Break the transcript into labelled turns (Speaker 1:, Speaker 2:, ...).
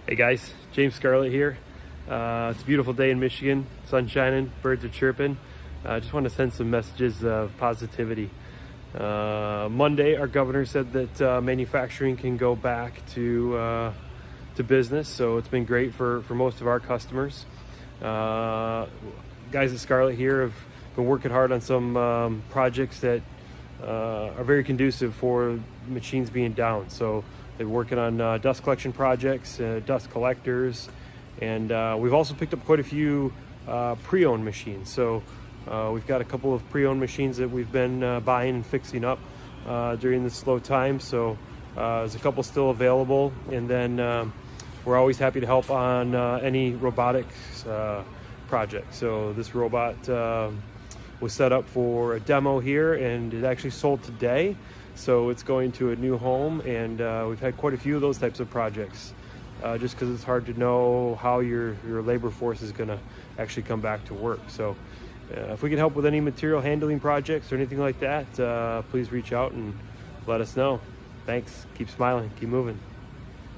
Speaker 1: Hey guys, James Scarlett here. It's a beautiful day in Michigan, sun shining, birds are chirping. I just want to send some messages of positivity. Monday, our governor said that manufacturing can go back to business, so it's been great for most of our customers. Guys at Scarlett here have been working hard on some projects that are very conducive for machines being down. So they're working on dust collection projects, dust collectors, and we've also picked up quite a few pre-owned machines. So we've got a couple of pre-owned machines that we've been buying and fixing up during this slow time. So there's a couple still available, and then we're always happy to help on any robotics project. So this robot was set up for a demo here, and it actually sold today. So it's going to a new home, and we've had quite a few of those types of projects, just because it's hard to know how your labor force is going to actually come back to work. So if we can help with any material handling projects or anything like that, please reach out and let us know. Thanks. Keep smiling. Keep moving.